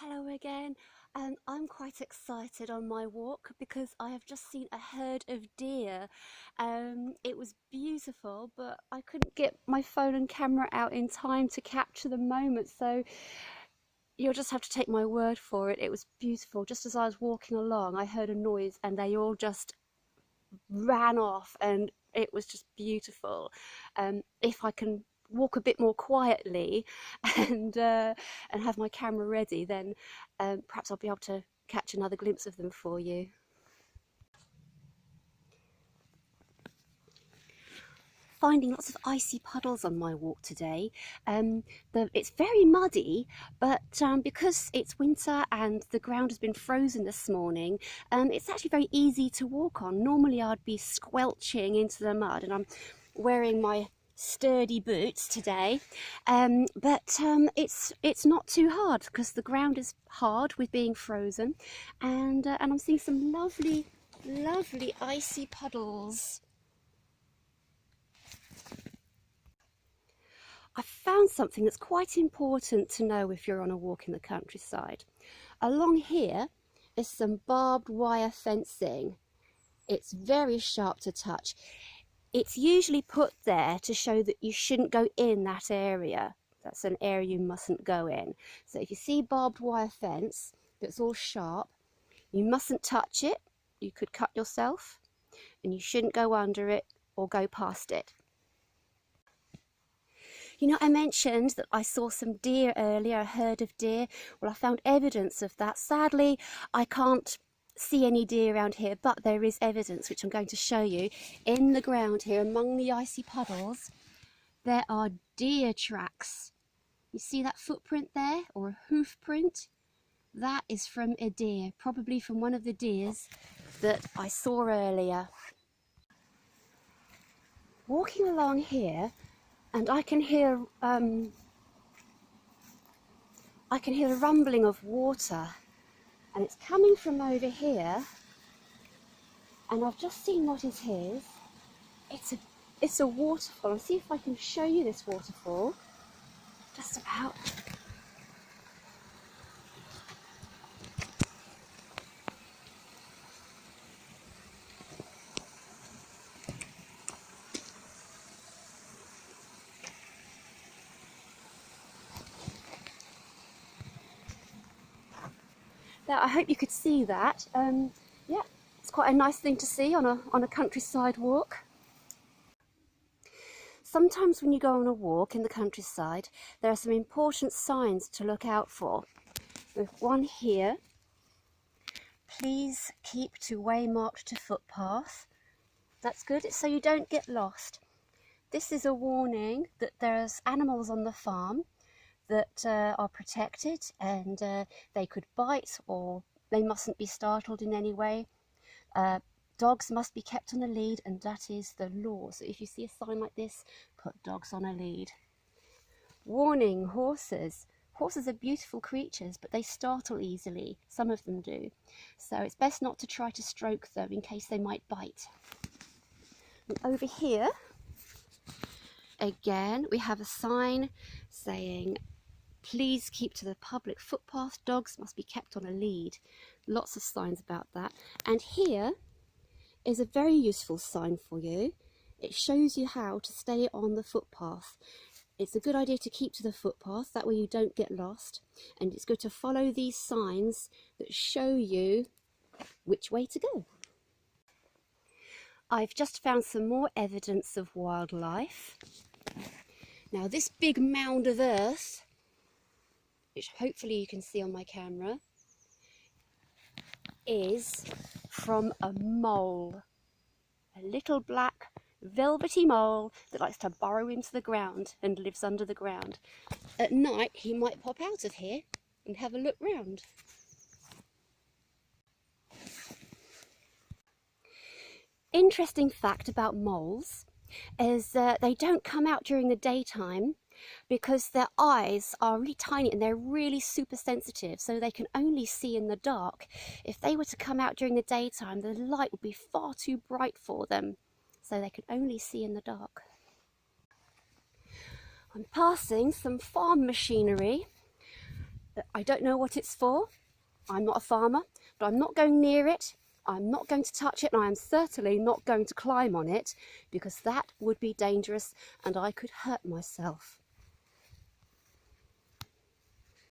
Hello again. I'm quite excited on my walk because I have just seen a herd of deer. It was beautiful, but I couldn't get my phone and camera out in time to capture the moment, so you'll just have to take my word for it. It was beautiful. Just as I was walking along, I heard a noise and they all just ran off, and it was just beautiful. If I can walk a bit more quietly and have my camera ready, then perhaps I'll be able to catch another glimpse of them for you. Finding lots of icy puddles on my walk today. It's very muddy, but because it's winter and the ground has been frozen this morning, it's actually very easy to walk on. Normally I'd be squelching into the mud, and I'm wearing my sturdy boots today, but it's not too hard because the ground is hard with being frozen, and I'm seeing some lovely icy puddles. I found something that's quite important to know if you're on a walk in the countryside. Along here is some barbed wire fencing. It's very sharp to touch. It's usually put there to show that you shouldn't go in that area. That's an area you mustn't go in. So if you see barbed wire fence that's all sharp, you mustn't touch it. You could cut yourself, and you shouldn't go under it or go past it. You know, I mentioned that I saw some deer earlier, a herd of deer. Well, I found evidence of that. Sadly, I can't see any deer around here, but there is evidence, which I'm going to show you. In the ground here, among the icy puddles, there are deer tracks. You see that footprint there, or a hoof print? That is from a deer, probably from one of the deers that I saw earlier. Walking along here, and I can hear the rumbling of water, and it's coming from over here, and I've just seen what it is. It's a waterfall. I'll see if I can show you this waterfall. Just about. Now, I hope you could see that. Yeah, it's quite a nice thing to see on a countryside walk. Sometimes when you go on a walk in the countryside, there are some important signs to look out for. There's one here. Please keep to way marked to footpath. That's good, it's so you don't get lost. This is a warning that there's animals on the farm that are protected, and they could bite, or they mustn't be startled in any way. Dogs must be kept on a lead, and that is the law. So if you see a sign like this, put dogs on a lead. Warning, horses. Horses are beautiful creatures, but they startle easily. Some of them do. So it's best not to try to stroke them in case they might bite. And over here, again, we have a sign saying, please keep to the public footpath. Dogs must be kept on a lead. Lots of signs about that. And here is a very useful sign for you. It shows you how to stay on the footpath. It's a good idea to keep to the footpath, that way you don't get lost. And it's good to follow these signs that show you which way to go. I've just found some more evidence of wildlife. Now, this big mound of earth, which hopefully you can see on my camera, is from a mole. A little black velvety mole that likes to burrow into the ground and lives under the ground. At night he might pop out of here and have a look round. Interesting fact about moles is that they don't come out during the daytime because their eyes are really tiny and they're really super sensitive, so they can only see in the dark. If they were to come out during the daytime, the light would be far too bright for them, so they can only see in the dark. I'm passing some farm machinery. I don't know what it's for. I'm not a farmer, but I'm not going near it. I'm not going to touch it, and I am certainly not going to climb on it, because that would be dangerous and I could hurt myself.